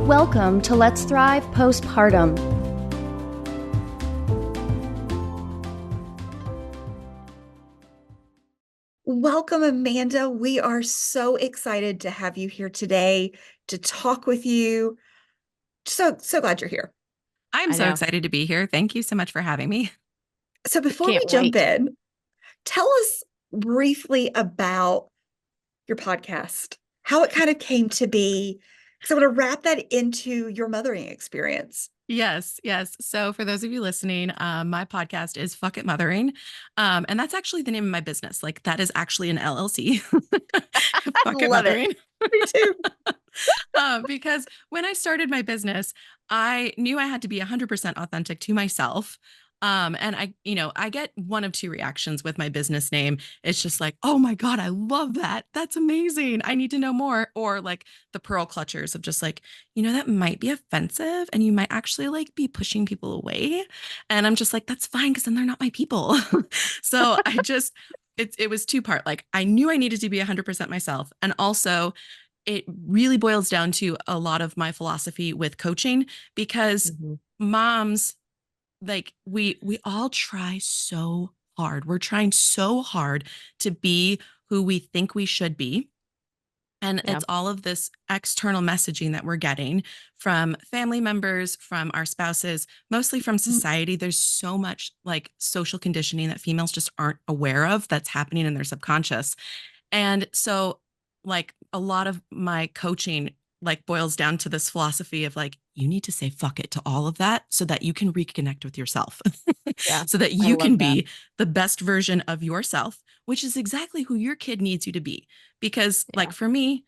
Welcome to Let's Thrive Postpartum. Welcome, Amanda. We are so excited to have you here today to talk with you. So glad you're here. I'm so excited to be here. Thank you so much for having me. So before we jump in, tell us briefly about your podcast, how it kind of came to be, because I want to wrap that into your mothering experience. Yes. So for those of you listening, my podcast is Fuck It Mothering. And that's actually the name of my business. Like that is actually an LLC. Fuck It Mothering. Me too. Because when I started my business, I knew I had to be 100% authentic to myself. And I get one of two reactions with my business name. It's just like, oh my God, I love that. That's amazing. I need to know more. Or like the pearl clutchers of just like, that might be offensive and you might actually like be pushing people away. And I'm just like, that's fine because then they're not my people. So it was two part. Like I knew I needed to be 100% myself. And also it really boils down to a lot of my philosophy with coaching because moms, like we all try so hard. We're trying so hard to be who we think we should be. And it's all of this external messaging that we're getting from family members, from our spouses, mostly from society. There's so much like social conditioning that females just aren't aware of that's happening in their subconscious. And so like a lot of my coaching like boils down to this philosophy of like, you need to say fuck it to all of that so that you can reconnect with yourself. So that you can be the best version of yourself, which is exactly who your kid needs you to be. Because like for me,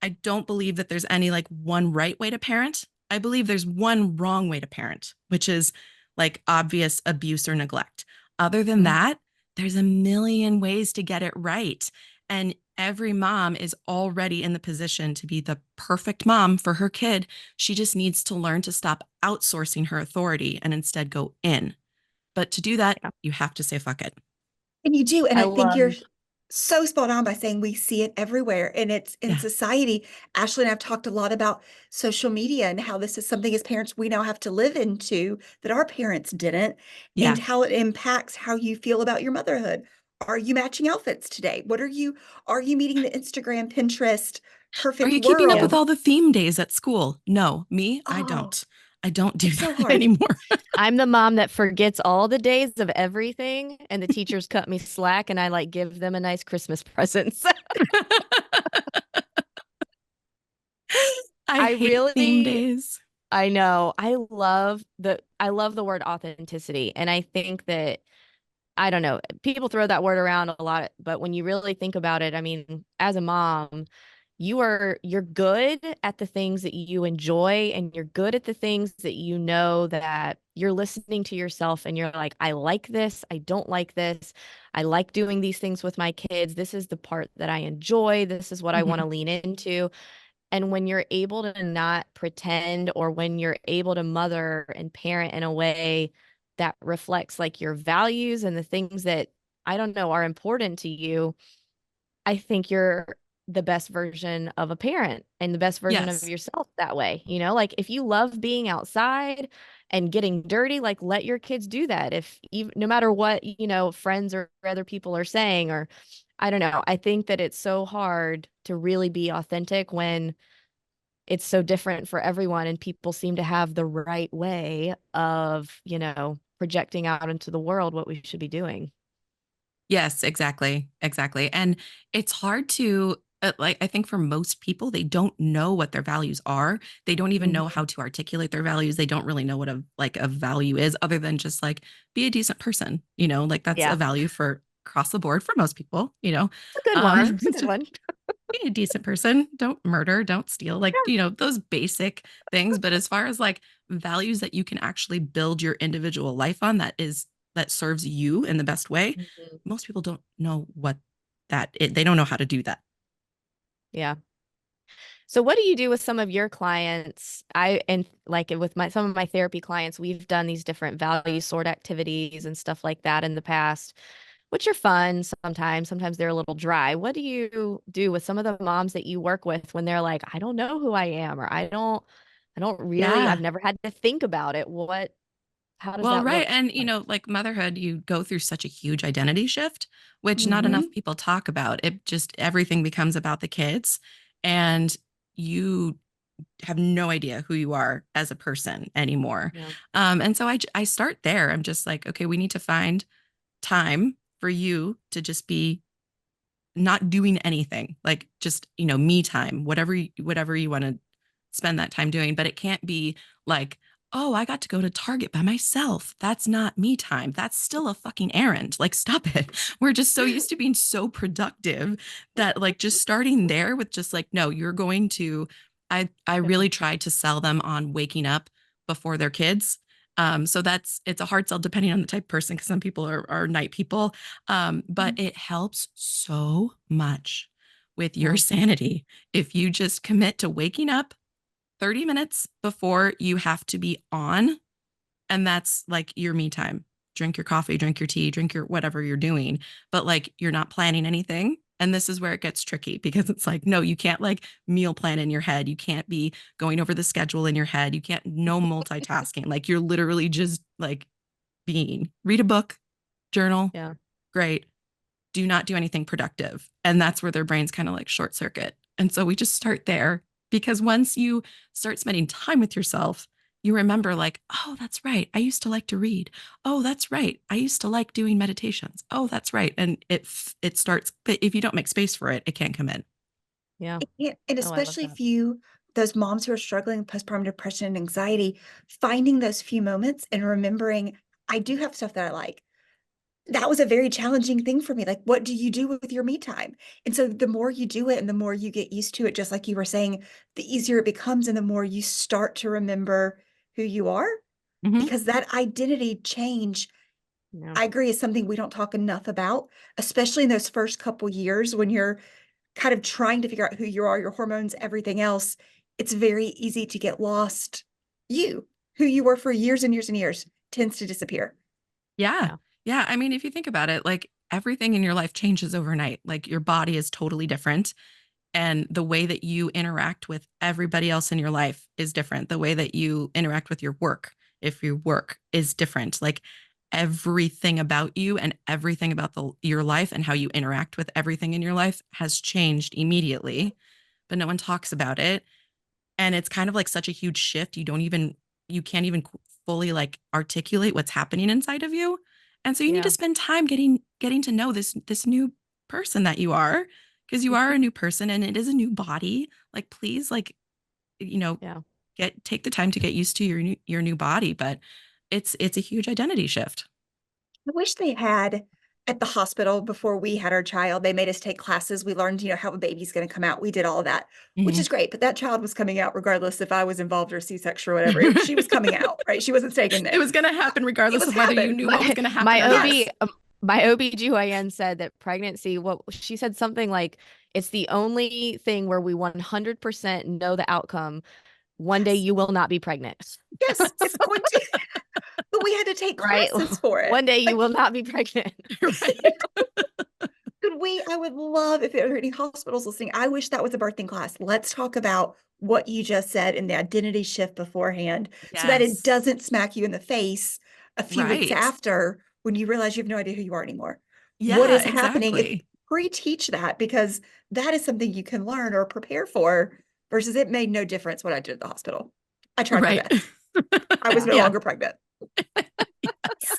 I don't believe that there's any like one right way to parent. I believe there's one wrong way to parent, which is like obvious abuse or neglect. Other than that, there's a million ways to get it right. And every mom is already in the position to be the perfect mom for her kid. She just needs to learn to stop outsourcing her authority and instead go in. But to do that, you have to say fuck it. And you do. And I think you're so spot on by saying we see it everywhere and it's in society. Ashley and I've talked a lot about social media and how this is something as parents we now have to live into that our parents didn't, and how it impacts how you feel about your motherhood. Are you matching outfits today? Are you meeting the Instagram, Pinterest perfect world? Are you keeping up with all the theme days at school? No, me, I don't. I don't do that anymore. I'm the mom that forgets all the days of everything, and the teachers cut me slack, and I like give them a nice Christmas present. I hate theme days. I know. I love the word authenticity, and I think that I don't know, people throw that word around a lot, but when you really think about it, I mean, as a mom, you're good at the things that you enjoy, and you're good at the things that you know that you're listening to yourself and you're like, I like this, I don't like this, I like doing these things with my kids, this is the part that I enjoy, this is what I want to lean into. And when you're able to not pretend, or when you're able to mother and parent in a way that reflects like your values and the things that, I don't know, are important to you, I think you're the best version of a parent and the best version of yourself that way. Like if you love being outside and getting dirty, like let your kids do that. No matter what, friends or other people are saying, or I don't know. I think that it's so hard to really be authentic when it's so different for everyone and people seem to have the right way of, projecting out into the world what we should be doing. Yes, exactly. And it's hard to like, I think for most people, they don't know what their values are. They don't even know how to articulate their values. They don't really know what a value is, other than just like be a decent person, like that's a value for across the board for most people, It's a good one. It's a good one. Be a decent person, don't murder, don't steal, like, those basic things. But as far as like values that you can actually build your individual life on, that serves you in the best way, most people don't know what they don't know how to do that. Yeah. So what do you do with some of your clients? With some of my therapy clients, we've done these different value sort activities and stuff like that in the past. which are fun sometimes. Sometimes they're a little dry. What do you do with some of the moms that you work with when they're like, I don't know who I am, or I don't really, I've Yeah. never had to think about it. How does Well, that right. look And, like? like motherhood, you go through such a huge identity shift, which not Mm-hmm. enough people talk about. It just, everything becomes about the kids. And you have no idea who you are as a person anymore. Yeah. And so I start there. I'm just like, okay, we need to find time for you to just be not doing anything, like just, me time, whatever you want to spend that time doing. But it can't be like, oh, I got to go to Target by myself. That's not me time. That's still a fucking errand. Like, stop it. We're just so used to being so productive that, like, just starting there with just like, no, you're going to, I really tried to sell them on waking up before their kids. So it's a hard sell depending on the type of person, because some people are night people. But it helps so much with your Yeah. sanity if you just commit to waking up 30 minutes before you have to be on. And that's like your me time. Drink your coffee, drink your tea, drink your whatever you're doing, but like you're not planning anything. And this is where it gets tricky, because it's like, no, you can't like meal plan in your head. You can't be going over the schedule in your head. You can't, no multitasking. Like you're literally just like being. Read a book, journal, Yeah. great. Do not do anything productive. And that's where their brains kind of like short circuit. And so we just start there, because once you start spending time with yourself, you remember like, oh, that's right. I used to like to read. Oh, that's right. I used to like doing meditations. Oh, that's right. And it starts, but if you don't make space for it, it can't come in. Yeah. Yeah, and Oh, I love especially that. if those moms who are struggling with postpartum depression and anxiety, finding those few moments and remembering, I do have stuff that I like. That was a very challenging thing for me. Like, what do you do with your me time? And so the more you do it and the more you get used to it, just like you were saying, the easier it becomes and the more you start to remember who you are, Mm-hmm. because that identity change, Yeah. I agree, is something we don't talk enough about, especially in those first couple years when you're kind of trying to figure out who you are, your hormones, everything else. It's very easy to get lost. Who you were for years and years and years, tends to disappear. Yeah. Yeah. Yeah. I mean, if you think about it, like everything in your life changes overnight. Like your body is totally different. And the way that you interact with everybody else in your life is different. The way that you interact with your work, if your work is different, like everything about you and everything about your life and how you interact with everything in your life has changed immediately, but no one talks about it. And it's kind of like such a huge shift. You can't even fully like articulate what's happening inside of you. And so you need to Yeah. spend time getting to know this new person that you are, because you are a new person and it is a new body. Like, please, like, you know, Yeah. take the time to get used to your new body. But it's a huge identity shift. I wish they had at the hospital before we had our child. They made us take classes. We learned, how a baby's going to come out. We did all of that, which Mhm. is great. But that child was coming out regardless if I was involved or C-section or whatever. She was coming out, right? She wasn't staying It there. was going to happen It regardless was of whether you happening. knew what was My going to happen my or not. Yes. my OB/GYN said that pregnancy, what she said something like, it's the only thing where we 100% know the outcome. One day Yes. you will not be pregnant. Yes. It's going to, but we had to take Right? classes for it. One day you Like, will not be pregnant. Right. I would love if there are any hospitals listening. I wish that was a birthing class. Let's talk about what you just said and the identity shift beforehand so that it Yes. doesn't smack you in the face a few weeks Right. after when you realize you have no idea who you are anymore. What Yeah, is happening? If exactly. pre-teach that, because that is something you can learn or prepare for versus it made no difference what I did at the hospital. I tried my Right. best. I was Yeah. no Yeah. longer pregnant. Yeah. Yes.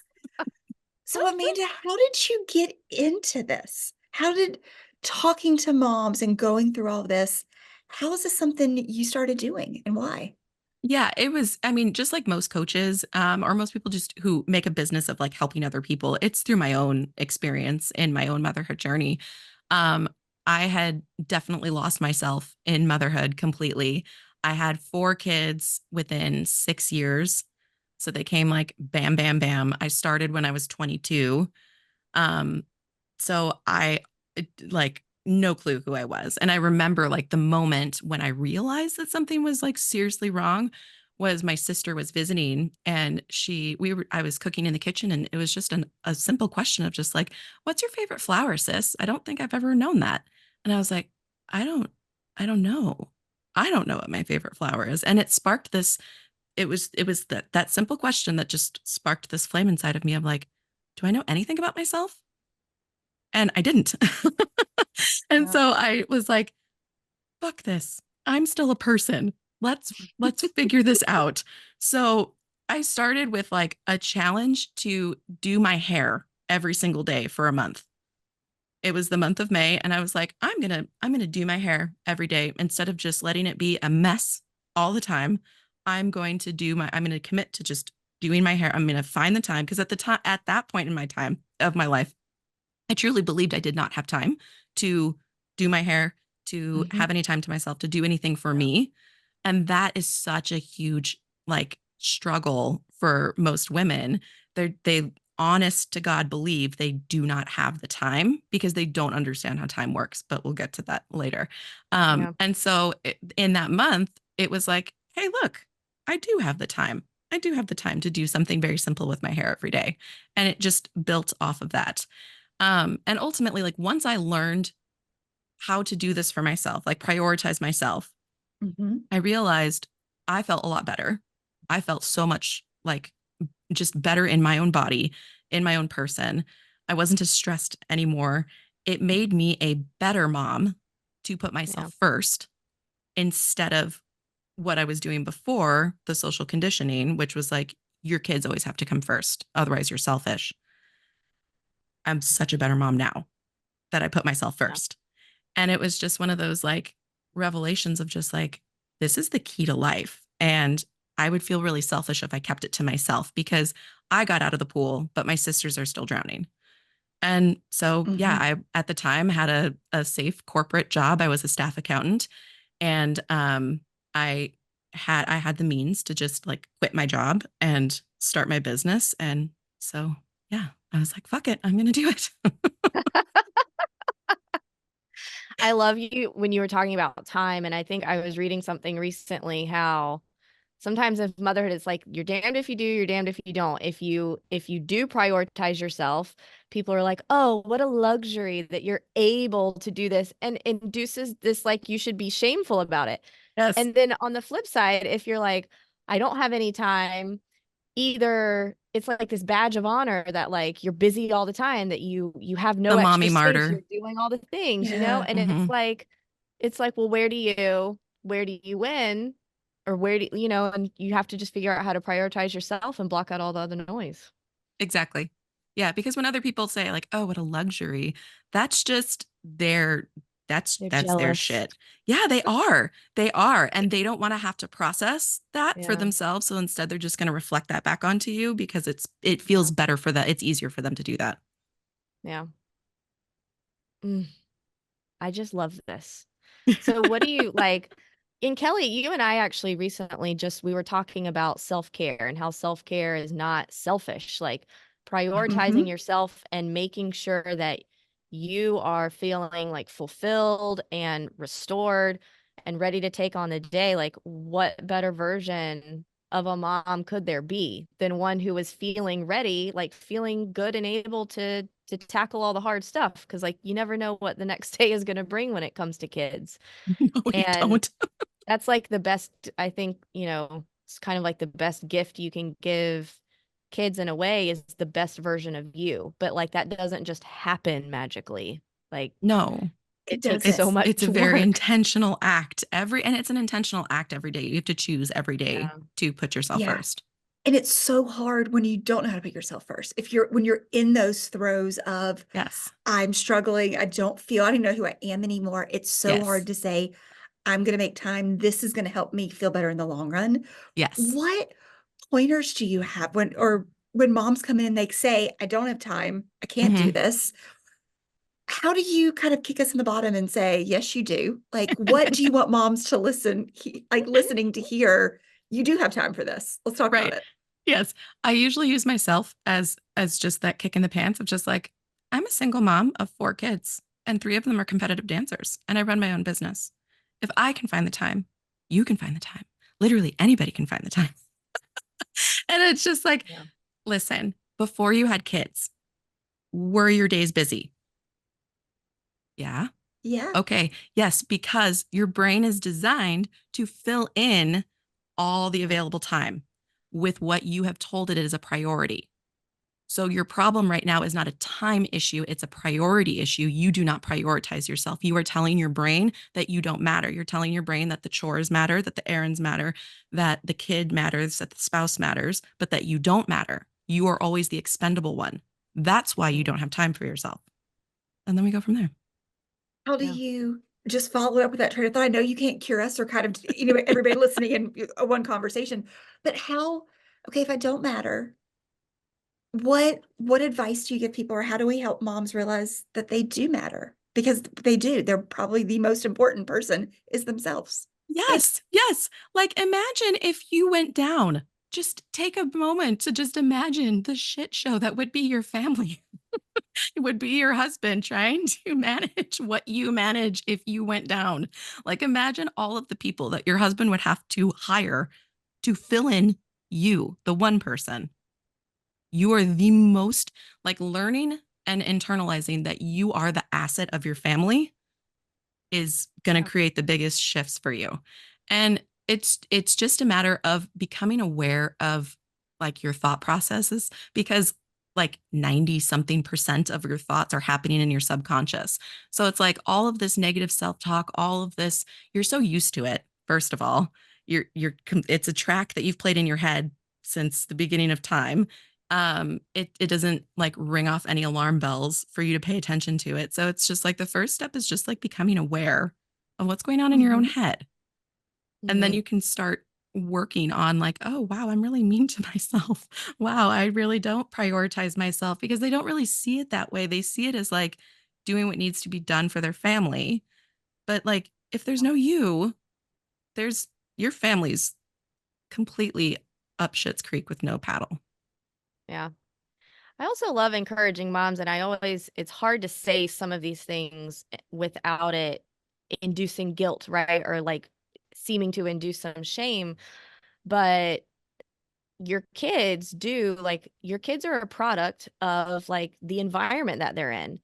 So, Amanda, how did you get into this? How did talking to moms and going through all of this, how is this something you started doing and why? Yeah, it was, I mean, just like most coaches, or most people just who make a business of like helping other people, it's through my own experience in my own motherhood journey. Um, I had definitely lost myself in motherhood completely. I had 4 kids within 6 years. So they came like bam, bam, bam. I started when I was 22. Um, so like no clue who I was. And I remember like the moment when I realized that something was like seriously wrong was my sister was visiting, and I was cooking in the kitchen, and it was just a simple question of just like, what's your favorite flower, sis? I don't think I've ever known that. And I was like, I don't, I don't know. I don't know what my favorite flower is. And it sparked this, it was that simple question that just sparked this flame inside of me of like, do I know anything about myself? And I didn't. And Yeah. so I was like, fuck this. I'm still a person. Let's figure this out. So I started with like a challenge to do my hair every single day for a month. It was the month of May, and I was like, I'm gonna do my hair every day instead of just letting it be a mess all the time. I'm gonna commit to just doing my hair. I'm gonna find the time, because at that point in my time of my life, I truly believed I did not have time to do my hair, to Mhm. have any time to myself, to do anything for me. And that is such a huge like struggle for most women. They honest to God believe they do not have the time because they don't understand how time works, but we'll get to that later. Yeah. And so in that month, it was like, hey, look, I do have the time. I do have the time to do something very simple with my hair every day. And it just built off of that. And ultimately, like once I learned how to do this for myself, like prioritize myself, Mhm. I realized I felt a lot better. I felt so much like just better in my own body, in my own person. I wasn't as stressed anymore. It made me a better mom to put Yeah. myself first instead of what I was doing before the social conditioning, which was like, your kids always have to come first. Otherwise, you're selfish. I'm such a better mom now that I put myself Yeah. first. And it was just one of those like revelations of just like, this is the key to life. And I would feel really selfish if I kept it to myself because I got out of the pool, but my sisters are still drowning. And so, yeah, Mhm. I at the time had a safe corporate job. I was a staff accountant, and I I had the means to just like quit my job and start my business. And so, yeah, I was like, fuck it, I'm gonna do it. I love you when you were talking about time. And I think I was reading something recently how sometimes if motherhood is like you're damned if you do, you're damned if you don't. If you do prioritize yourself, people are like, oh, what a luxury that you're able to do this, and induces this like you should be shameful about it. Yes, And then on the flip side, if you're like, I don't have any time, either it's like this badge of honor that like you're busy all the time, that you have the no extra mommy space, you're martyr. doing all the things, Yeah. and Hmm. it's like, well, where do you win, or where do and you have to just figure out how to prioritize yourself and block out all the other noise. Exactly. Yeah, because when other people say like, "Oh, what a luxury," that's just their They're that's their jealous. shit. Yeah, they are. They are, and they don't want to have to process that for Yeah. themselves. So instead, they're just going to reflect that back onto you because it Yeah. feels better for that. It's easier for them to do that. Yeah. Mm, I just love this. So what do you like? And Kelly, you and I actually recently we were talking about self-care and how self-care is not selfish, like prioritizing Mhm. yourself and making sure that you are feeling like fulfilled and restored and ready to take on the day. Like, what better version of a mom could there be than one who is feeling ready, like feeling good and able to tackle all the hard stuff? Because like you never know what the next day is going to bring when it comes to kids. No, you And don't. that's like the best, I think, it's kind of like the best gift you can give kids in a way is the best version of you. But like that doesn't just happen magically. Like No. It it takes so doesn't. It's much a very work. intentional act and it's an intentional act every day. You have to choose every day Yeah. to put yourself Yeah. first. And it's so hard when you don't know how to put yourself first. When you're in those throes of, Yes. I'm struggling, I don't know who I am anymore. It's so Yes. hard to say, I'm going to make time. This is going to help me feel better in the long run. Yes. What pointers do you have when moms come in and they say, I don't have time, I can't do Hmm. this? How do you kind of kick us in the bottom and say, yes, you do? Like, what do you want moms to listening to hear? You do have time for this. Let's talk about Right. it. Yes. I usually use myself as just that kick in the pants of just like, I'm a single mom of 4 kids, and 3 of them are competitive dancers, and I run my own business. If I can find the time, you can find the time. Literally anybody can find the time. And it's just like, Yeah. listen, before you had kids, were your days busy? Yeah. Yeah. Okay. Yes, because your brain is designed to fill in all the available time with what you have told it is a priority. So your problem right now is not a time issue, it's a priority issue. You do not prioritize yourself. You are telling your brain that you don't matter. You're telling your brain that the chores matter, that the errands matter, that the kid matters, that the spouse matters, but that you don't matter. You are always the expendable one. That's why you don't have time for yourself. And then we go from there. How do you just follow up with that train of thought? I know you can't cure us or kind of, everybody listening in one conversation, but how, okay, if I don't matter, what advice do you give people, or how do we help moms realize that they do matter? Because they do. They're probably the most important person is themselves. Yes, yes. Like imagine if you went down. Just take a moment to just imagine the shit show that would be your family. It would be your husband trying to manage what you manage if you went down. Like imagine all of the people that your husband would have to hire to fill in you, the one person. You are the most like learning and internalizing that you are the asset of your family is going to create the biggest shifts for you. And it's just a matter of becoming aware of like your thought processes because like 90 something percent of your thoughts are happening in your subconscious. So it's like all of this negative self-talk, all of this, you're so used to it. First of all, it's a track that you've played in your head since the beginning of time. It doesn't like ring off any alarm bells for you to pay attention to it. So it's just like the first step is just like becoming aware of what's going on in your own head. And then you can start working on like, oh, wow, I'm really mean to myself. Wow, I really don't prioritize myself because they don't really see it that way. They see it as like doing what needs to be done for their family. But like, if there's no you, there's your family's completely up shit's creek with no paddle. Yeah. I also love encouraging moms, and it's hard to say some of these things without it inducing guilt, right? Or like seeming to induce some shame. But your kids are a product of like the environment that they're in.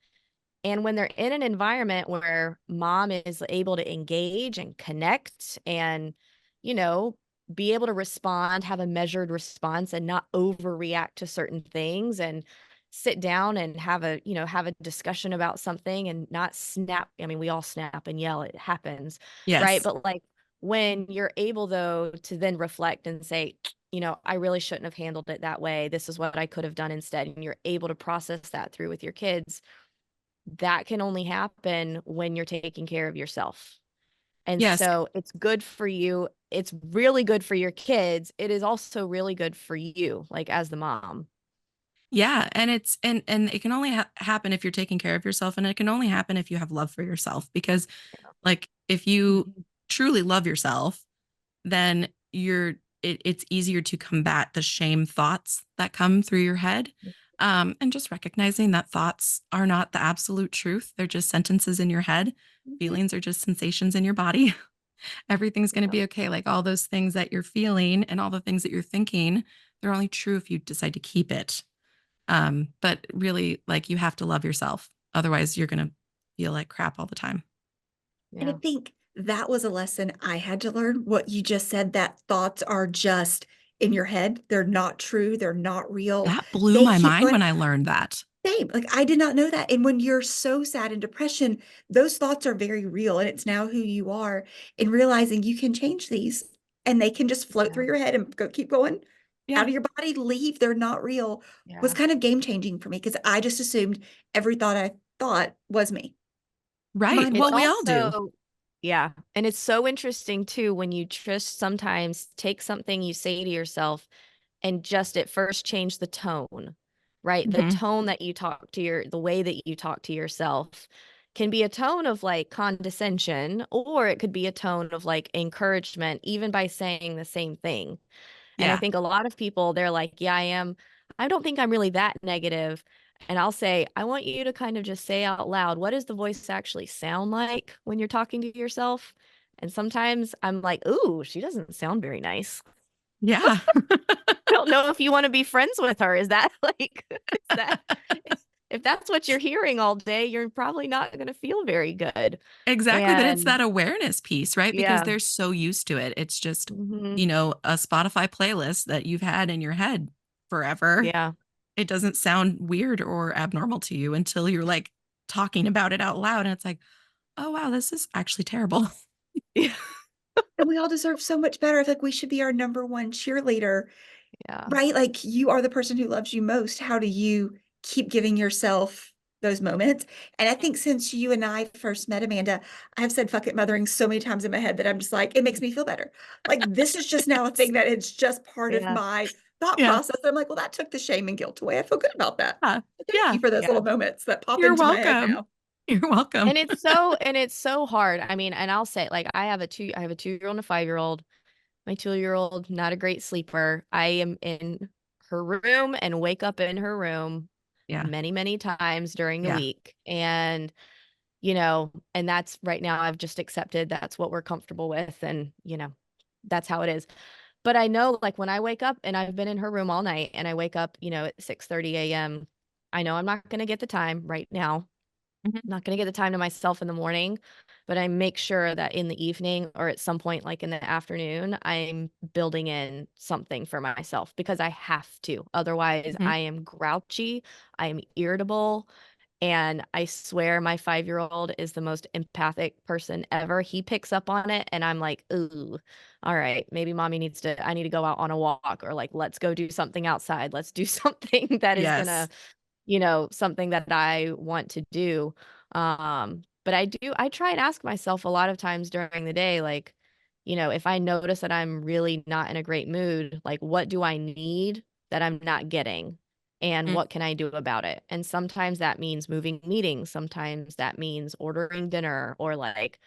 And when they're in an environment where mom is able to engage and connect and, you know, be able to respond, have a measured response and not overreact to certain things and sit down and have a discussion about something and not snap. I mean, we all snap and yell, it happens, right? Yes. But like when you're able though to then reflect and say, I really shouldn't have handled it that way. This is what I could have done instead. And you're able to process that through with your kids. That can only happen when you're taking care of yourself. And Yes. so it's good for you. It's really good for your kids. It is also really good for you, like as the mom. Yeah, and and it can only happen if you're taking care of yourself, and it can only happen if you have love for yourself because like if you Mhm. truly love yourself, then it's easier to combat the shame thoughts that come through your head. And just recognizing that thoughts are not the absolute truth. They're just sentences in your head. Mhm. Feelings are just sensations in your body. Everything's going to Yeah. be okay. Like all those things that you're feeling and all the things that you're thinking, they're only true if you decide to keep it. But really, like you have to love yourself. Otherwise, you're going to feel like crap all the time. And I Yeah. think that was a lesson I had to learn. What you just said, that thoughts are just in your head. They're not true. They're not real. That blew They my keep mind going. when I learned that. Same. Like I did not know that. And when you're so sad and depression, those thoughts are very real and it's now who you are. And realizing you can change these and they can just float Yeah. through your head and keep going Yeah. out of your body, leave. They're not real was Yeah. kind of game changing for me because I just assumed every thought I thought was me. Right. My It's Well, we fault. all do. also, yeah. And it's so interesting too when you just sometimes take something you say to yourself and just at first change the tone, right? The Mhm. tone that you talk to the way that you talk to yourself can be a tone of like condescension, or it could be a tone of like encouragement, even by saying the same thing. And I Yeah. think a lot of people, they're like, yeah, I don't think I'm really that negative. And I'll say, I want you to kind of just say out loud, what does the voice actually sound like when you're talking to yourself? And sometimes I'm like, ooh, she doesn't sound very nice. Yeah. I don't know if you want to be friends with her. Is that like, is that, if that's what you're hearing all day, you're probably not going to feel very good. Exactly. But it's And that awareness piece, right? Because yeah. they're so used to it. It's just, Mhm. a Spotify playlist that you've had in your head forever. Yeah. It doesn't sound weird or abnormal to you until you're like talking about it out loud. And it's like, oh, wow, this is actually terrible. Yeah. And we all deserve so much better. I feel like we should be our number one cheerleader, Yeah. right? Like you are the person who loves you most. How do you keep giving yourself those moments? And I think since you and I first met, Amanda, I've said fuck it mothering so many times in my head that I'm just like, it makes me feel better. Like this is just now a thing that it's just part of Yeah. my thought Yeah. process. I'm like, well, that took the shame and guilt away. I feel good about that. Yeah. Thank you for those Yeah. little moments that pop You're into my head welcome. now. You're welcome. And it's so hard. I mean, and I'll say, like, I have a 2-year-old and a 5-year-old. My 2-year-old, not a great sleeper. I am in her room and wake up in her room Yeah. many, many times during the Yeah. week. And, and that's right now I've just accepted that's what we're comfortable with. And, that's how it is. But I know, like, when I wake up and I've been in her room all night and I wake up, at 6:30 a.m., I know I'm not going to get the time right now. Mhm. Not going to get the time to myself in the morning, but I make sure that in the evening or at some point, like in the afternoon, I'm building in something for myself because I have to. Otherwise, Mhm. I am grouchy, I am irritable. And I swear my 5-year-old is the most empathic person ever. He picks up on it and I'm like, ooh, all right, maybe I need to go out on a walk, or like, let's go do something outside. Let's do something that is gonna, Yes. something that I want to do. But I try and ask myself a lot of times during the day, like, if I notice that I'm really not in a great mood, like, what do I need that I'm not getting? And Mm. what can I do about it? And sometimes that means moving meetings. Sometimes that means ordering dinner, or like,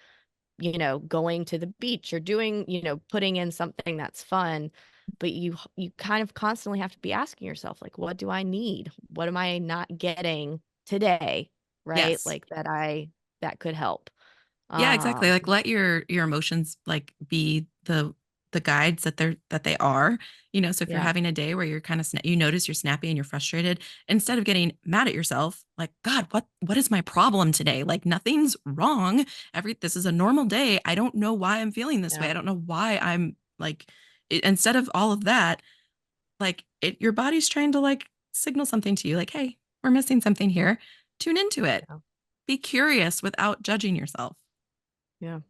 going to the beach, or doing, putting in something that's fun. But you kind of constantly have to be asking yourself, like, what do I need? What am I not getting today? Right? Yes. Like that could help. Yeah, exactly. Um, Like let your emotions like be the guides that they are. So if you're yeah, having a day where you're kind of you notice you're snappy and you're frustrated, instead of getting mad at yourself, like, God, what is my problem today? Like nothing's wrong. This is a normal day. I don't know why I'm feeling this way. yeah, I don't know why I'm like instead of all of that, like your body's trying to like signal something to you like, hey, we're missing something here. Tune into it. yeah, Be curious without judging yourself. yeah,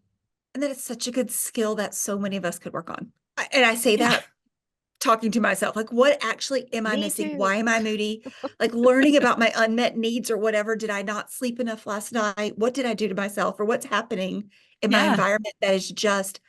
And that is such a good skill that so many of us could work on. And I say Yeah. that talking to myself, like, what actually am I me missing? too. Why am I moody? Like learning about my unmet needs or whatever. Did I not sleep enough last night? What did I do to myself? Or what's happening in my Yeah. environment that is just,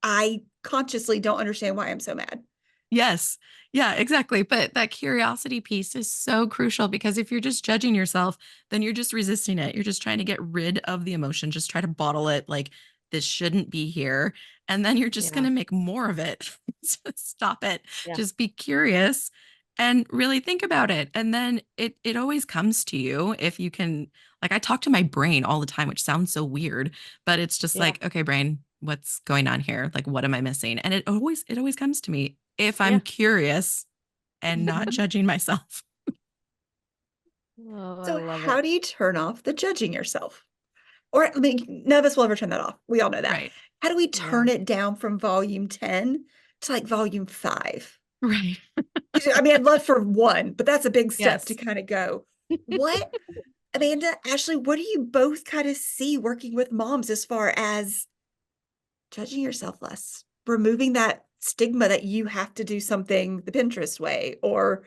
I consciously don't understand why I'm so mad. Yes. Yeah, exactly. But that curiosity piece is so crucial because if you're just judging yourself, then you're just resisting it. You're just trying to get rid of the emotion, just try to bottle it like this shouldn't be here. And then you're just going Yeah, to make more of it. So stop it. yeah, Just be curious and really think about it. And then it always comes to you if you can, like I talk to my brain all the time, which sounds so weird, but it's just yeah, like, okay, brain, what's going on here? Like what am I missing? And it always comes to me if I'm yeah. curious and not judging myself. Oh, I So love how it. do you turn off the judging yourself? Or I mean, none of us will ever turn that off. We all know that. Right. How do we Yeah, turn it down from volume 10 to like volume 5? Right. I mean, I'd love for one, but that's a big step to Yes. kind of go. What, Amanda, Ashley, what do you both kind of see working with moms as far as judging yourself less, removing that stigma that you have to do something the Pinterest way, or,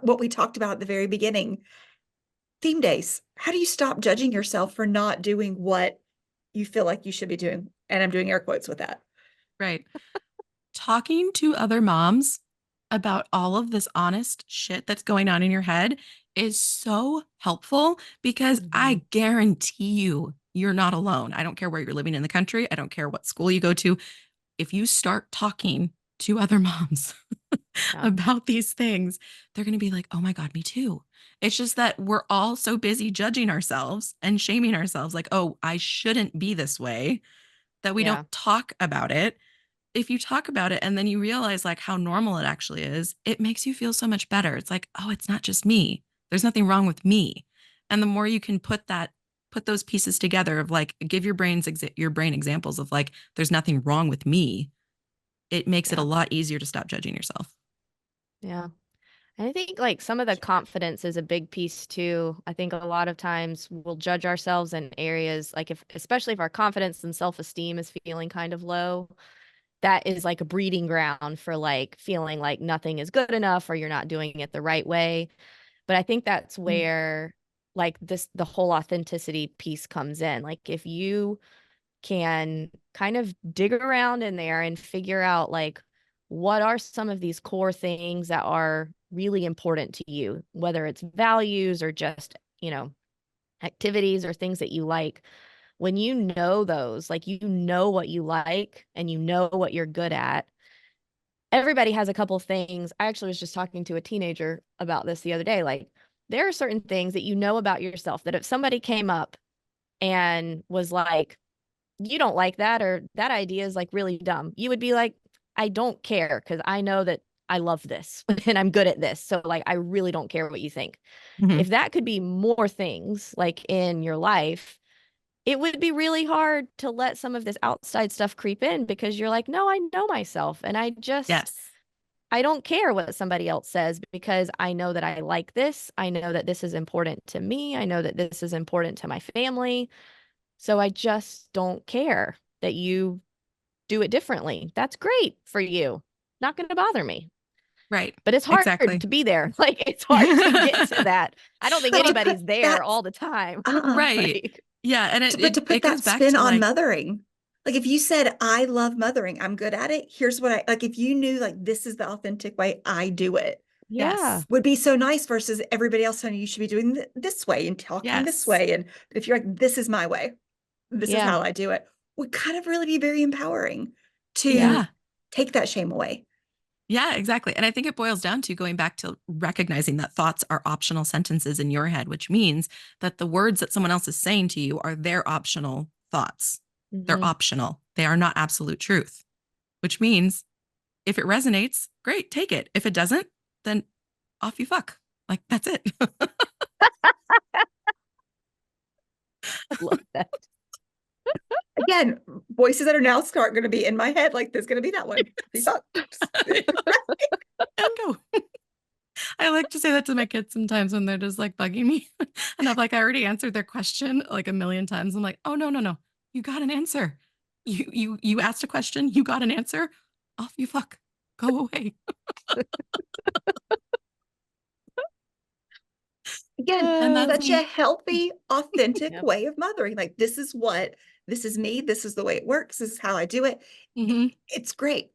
what we talked about at the very beginning, theme days. How do you stop judging yourself for not doing what you feel like you should be doing? And I'm doing air quotes with that. Right. Talking to other moms about all of this honest shit that's going on in your head is so helpful because Mhm. I guarantee you're not alone. I don't care where you're living in the country. I don't care what school you go to. If you start talking to other moms Yeah, about these things, they're going to be like, oh my God, me too. It's just that we're all so busy judging ourselves and shaming ourselves like, oh, I shouldn't be this way. that we Yeah. don't talk about it. If you talk about it and then you realize like how normal it actually is, it makes you feel so much better. It's like, oh, it's not just me. There's nothing wrong with me. And the more you can put those pieces together of like, give your your brain examples of like, there's nothing wrong with me. It makes it a Yeah. lot easier to stop judging yourself. Yeah. And I think like some of the confidence is a big piece too. I think a lot of times we'll judge ourselves in areas like especially if our confidence and self-esteem is feeling kind of low, that is like a breeding ground for like feeling like nothing is good enough or you're not doing it the right way. But I think that's where like the whole authenticity piece comes in. Like if you can kind of dig around in there and figure out like what are some of these core things that are really important to you, whether it's values or just, activities or things that you like. When you know those, like you know what you like and you know what you're good at. Everybody has a couple things. I actually was just talking to a teenager about this the other day. Like there are certain things that you know about yourself that if somebody came up and was like, you don't like that, or that idea is like really dumb, you would be like, I don't care because I know that I love this and I'm good at this. So like, I really don't care what you think. Mm-hmm. If that could be more things like in your life, it would be really hard to let some of this outside stuff creep in because you're like, no, I know myself and Yes. I don't care what somebody else says because I know that I like this. I know that this is important to me. I know that this is important to my family. So I just don't care that you do it differently. That's great for you. Not going to bother me. Right. But it's hard Exactly. to be there. Like it's hard to get to that. I don't think But to anybody's put there that, all the time. Right. Like, Yeah. And but to it put goes that back spin to on like, mothering, like if you said, I love mothering, I'm good at it. Here's what like, if you knew like, this is the authentic way I do it, yeah. yes, would be so nice versus everybody else telling you should be doing this way and talking this yes, way. And if you're like, this is my way, this is Yeah. how I do it, would kind of really be very empowering to yeah. take that shame away. Yeah, exactly. And I think it boils down to going back to recognizing that thoughts are optional sentences in your head, which means that the words that someone else is saying to you are their optional thoughts. They're Mm-hmm. optional. They are not absolute truth, which means if it resonates, great, take it. If it doesn't, then off you fuck. Like that's it. I love that. Again, voices that are now start going to be in my head, like there's going to be that one. And go. I like to say that to my kids sometimes when they're just like bugging me. And I'm like, I already answered their question like a million times. I'm like, oh no, no, no. You got an answer. You asked a question, you got an answer. Off you fuck. Go away. Again, And that's such a healthy, authentic Yep. way of mothering. Like this is me, this is the way it works, this is how I do it. mm-hmm. It's great.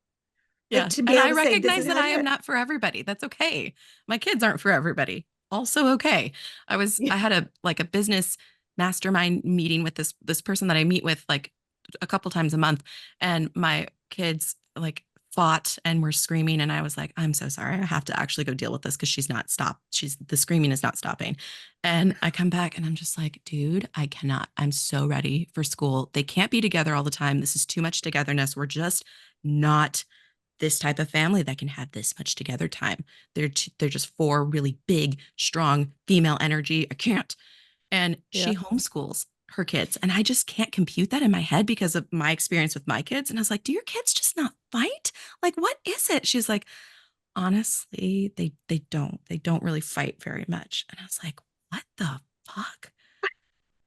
Yeah. Like to be And able I to say, this recognize is that how I I do am it. not for everybody. That's okay. My kids aren't for everybody. Also okay. I had a business mastermind meeting with this person that I meet with like a couple times a month. And my kids like fought and were screaming. And I was like, I'm so sorry. I have to actually go deal with this because she's not stopped. The screaming is not stopping. And I come back and I'm just like, dude, I cannot. I'm so ready for school. They can't be together all the time. This is too much togetherness. We're just not this type of family that can have this much together time. They're just four really big, strong female energy. I can't. And she Yep. homeschools her kids. And I just can't compute that in my head because of my experience with my kids. And I was like, do your kids just not fight? Like, what is it? She's like, honestly, they don't really fight very much. And I was like, what the fuck?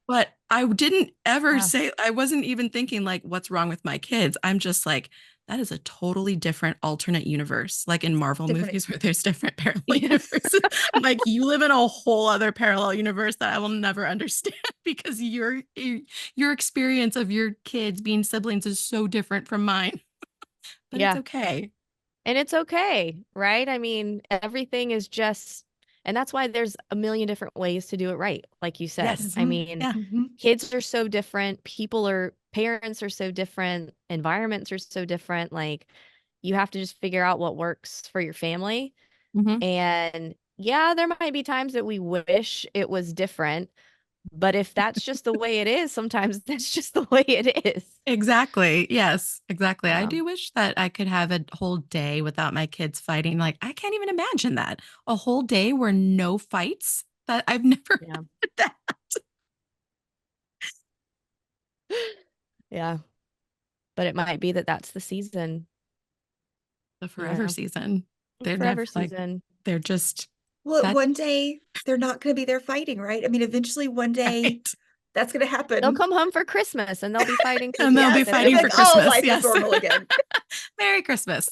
But I didn't ever Yeah. say, I wasn't even thinking like, what's wrong with my kids? I'm just like, that is a totally different alternate universe, like in Marvel Different. movies where there's different parallel universes. I'm like, you live in a whole other parallel universe that I will never understand because your experience of your kids being siblings is so different from mine. But it's Yeah. okay. And it's okay, right? I mean, everything is just, and that's why there's a million different ways to do it right, like you said. Yes. I mean, Yeah. kids are so different, parents are so different, environments are so different. Like, you have to just figure out what works for your family. Mm-hmm. And yeah, there might be times that we wish it was different, But if that's just the way it is, sometimes that's just the way it is. Exactly. Yes, exactly. I Um, do wish that I could have a whole day without my kids fighting. Like, I can't even imagine that. A whole day where no fights. That I've never yeah. had that. Yeah. But it might be that that's the season. The You forever know, season. They're forever never like, season. they're just Well, that. one day they're not going to be there fighting, right? I mean, eventually one day Right. that's going to They'll happen. come home for Christmas and they'll be fighting for And they'll be Yes, weeks at and a it's fighting like, for time. oh, Christmas. life is Yes. normal again. Merry Christmas.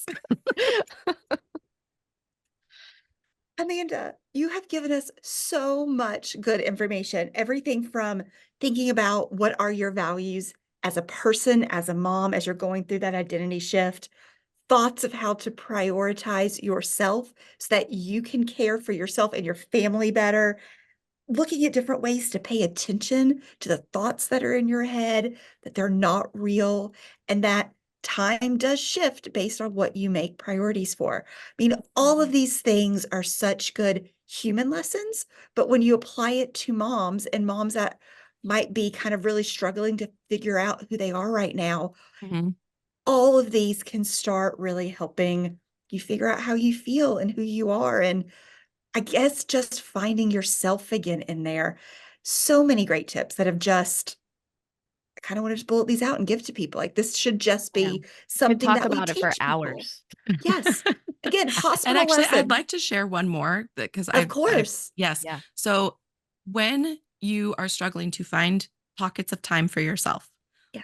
Amanda, you have given us so much good information, everything from thinking about what are your values as a person, as a mom, as you're going through that identity shift, thoughts of how to prioritize yourself so that you can care for yourself and your family better, looking at different ways to pay attention to the thoughts that are in your head, that they're not real, and that time does shift based on what you make priorities for. I mean, all of these things are such good human lessons, but when you apply it to moms and moms that might be kind of really struggling to figure out who they are right now, Mhm. all of these can start really helping you figure out how you feel and who you are. And I guess just finding yourself again in there. So many great tips that have just, I kind of want to just bullet these out and give to people. Like this should just Yeah. be Could something talk that we about it for teach people. hours. Yes. Again, And hospital actually, I'd lesson. like to share one more because Of I, course. yes. Yeah. So when you are struggling to find pockets of time for yourself,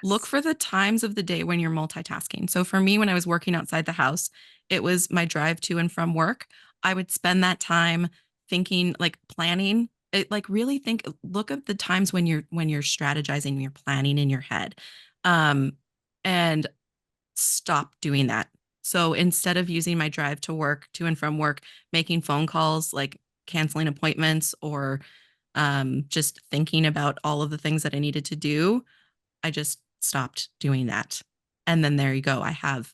look Yes. for the times of the day when you're multitasking. So for me, when I was working outside the house, it was my drive to and from work. I would spend that time thinking, like planning. It, like really think, look at the times when you're strategizing, you're planning in your head, and stop doing that. So instead of using my drive to work, to and from work, making phone calls, like canceling appointments or just thinking about all of the things that I needed to do, I just stopped doing that. And then there you go. I have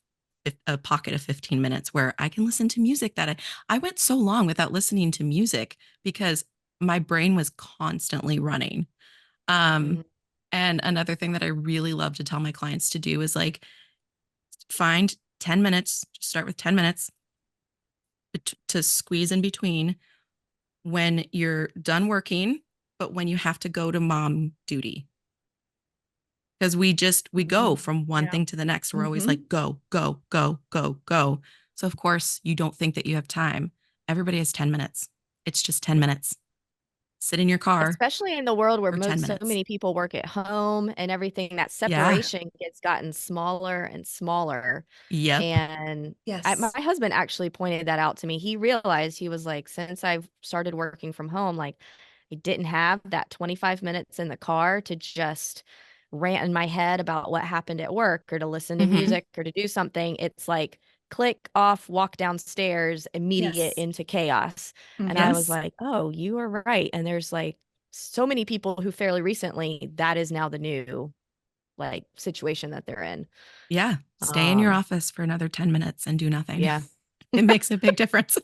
a pocket of 15 minutes where I can listen to music that I went so long without listening to music because my brain was constantly running. Um, Mhm. and another thing that I really love to tell my clients to do is like find 10 minutes, just start with 10 minutes to squeeze in between when you're done working, but when you have to go to mom duty. Because we go from one Yeah. thing to the next. We're always Mhm. like, go, go, go, go, go. So, of course, you don't think that you have time. Everybody has 10 minutes. It's just 10 minutes. Sit in your car Especially in the world where for 10 so minutes. many people work at home and everything, that Yeah. separation gets gotten smaller and smaller. Yep. And my Yes. husband actually pointed that out to me. He realized, he was like, since I've started working from home, like I didn't have that 25 minutes in the car to just rant in my head about what happened at work or to listen to Hmm. music or to do something. It's like click off, walk downstairs, immediate Yes. into chaos. And I Mhm. was Yes. like, oh, you are right. And there's like so many people who fairly recently, that is now the new like situation that they're in. Yeah. Stay in your Um, office for another 10 minutes and do nothing. yeah, It makes a big difference.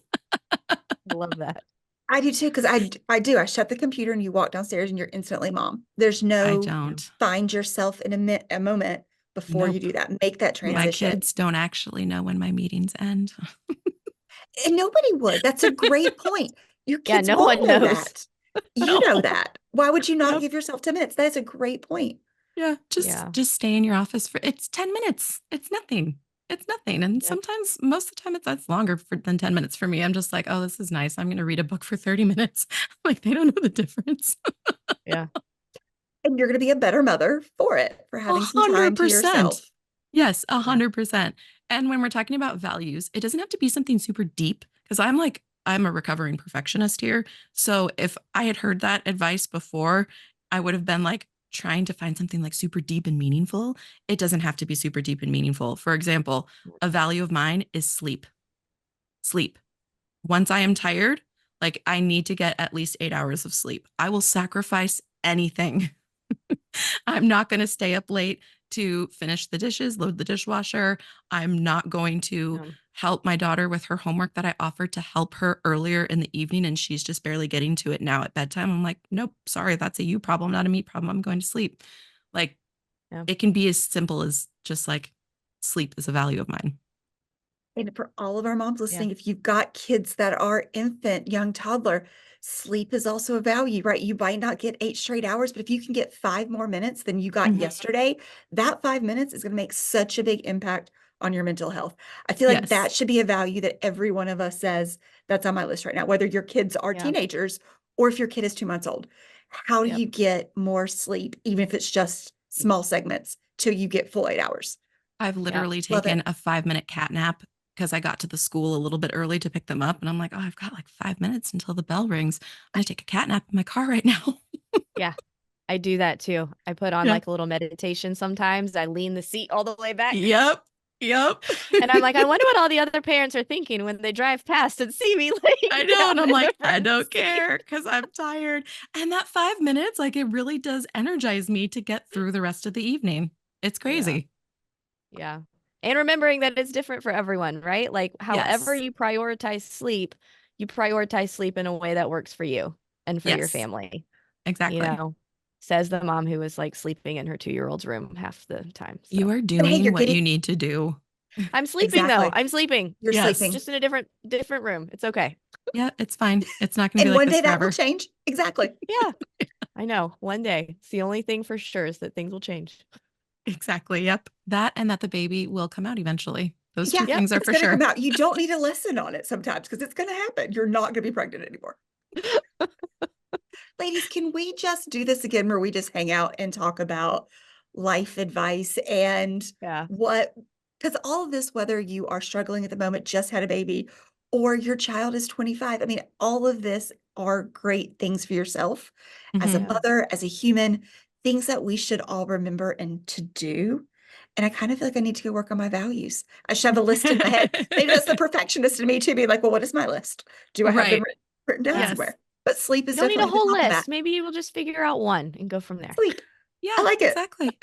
I love that. I do too, because I do. I shut the computer and you walk downstairs and you're instantly mom. There's I no Yeah. don't. find yourself in a moment before you Nope. do that. Make that My transition. kids don't actually know when my meetings end. And nobody would. That's a great point. Your Yeah, kids no won't one know knows. that. You know No. that. Why would you not Yep. give yourself 10 minutes? That is a great point. Yeah, Yeah. just stay in your office for it's 10 minutes. It's nothing. It's nothing. And Yep. sometimes most of the time that's longer than 10 minutes for me. I'm just like, oh, this is nice. I'm going to read a book for 30 minutes. Like they don't know the difference. Yeah. And you're going to be a better mother for it, for A having some time hundred to percent. yourself. Yes, a Yeah. 100%. And when we're talking about values, it doesn't have to be something super deep because I'm a recovering perfectionist here. So if I had heard that advice before, I would have been like trying to find something like super deep and meaningful. It doesn't have to be super deep and meaningful. For example, a value of mine is sleep. Sleep. Once I am tired, like I need to get at least 8 hours of sleep. I will sacrifice anything. I'm not going to stay up late to finish the dishes, load the dishwasher. I'm not going to Yeah. help my daughter with her homework that I offered to help her earlier in the evening, and she's just barely getting to it now at bedtime. I'm like, nope, sorry, that's a you problem, not a me problem. I'm going to sleep. Like, it can be as simple as just like, sleep is a value of mine. And for all of our moms listening, if you've got kids that are infant, young toddler, sleep is also a value, right? You might not get 8 straight hours, but if you can get 5 more minutes than you got yesterday, that 5 minutes is going to make such a big impact on your mental health. I feel like that should be a value that every one of us says, that's on my list right now, whether your kids are teenagers or if your kid is 2 months old. How do you get more sleep, even if it's just small segments, till you get full 8 hours? I've literally taken a 5-minute cat nap because I got to the school a little bit early to pick them up. And I'm like, oh, I've got like 5 minutes until the bell rings. I'm going to take a cat nap in my car right now. Yeah, I do that too. I put on like a little meditation sometimes. I lean the seat all the way back. Yep. And I'm like, I wonder what all the other parents are thinking when they drive past and see me laying I know. And I'm like, I don't seat. care because I'm tired. And that 5 minutes, like, it really does energize me to get through the rest of the evening. It's crazy. Yeah. And remembering that it's different for everyone, right? Like, however you prioritize sleep in a way that works for you and for your family. Exactly. You know, says the mom who was like sleeping in her 2-year-old's room half the time. So. You are doing what you need to do. I'm sleeping though. I'm sleeping. You're sleeping. Just in a different room. It's okay. Yeah, it's fine. It's not going to be one like day this that forever. will change. Exactly. Yeah. I know. One day. It's the only thing for sure is that things will change. Exactly. Yep. That and that the baby will come out eventually. Those two things are for it's gonna sure. Come out. You don't need a lesson on it sometimes because it's going to happen. You're not going to be pregnant anymore. Ladies, can we just do this again where we just hang out and talk about life advice and because all of this, whether you are struggling at the moment, just had a baby, or your child is 25, I mean, all of this are great things for yourself as a mother, as a human, things that we should all remember and to do. And I kind of feel like I need to go work on my values. I should have a list in my head. Maybe that's the perfectionist in me to be like, well, what is my list? Do I have them written down somewhere? But sleep is definitely. You don't need a whole list. That. Maybe you will just figure out one and go from there. Sleep. Yeah, I like it. Exactly.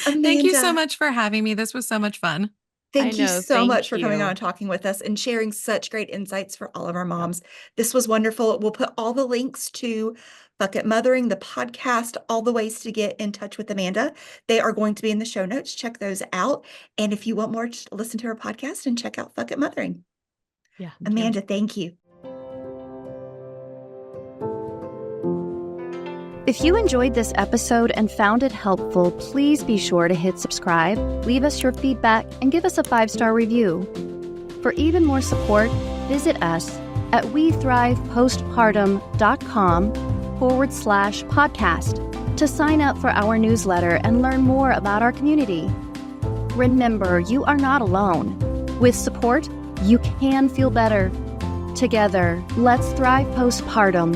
Amanda, thank you so much for having me. This was so much fun. Thank you so much for coming on and talking with us and sharing such great insights for all of our moms. This was wonderful. We'll put all the links to Fuck It Mothering, the podcast, all the ways to get in touch with Amanda. They are going to be in the show notes. Check those out. And if you want more, just listen to her podcast and check out Fuck It Mothering. Yeah. Amanda, thank you. If you enjoyed this episode and found it helpful, please be sure to hit subscribe, leave us your feedback, and give us a 5-star review. For even more support, visit us at wethrivepostpartum.com/podcast to sign up for our newsletter and learn more about our community. Remember, you are not alone. With support, you can feel better. Together, let's thrive postpartum.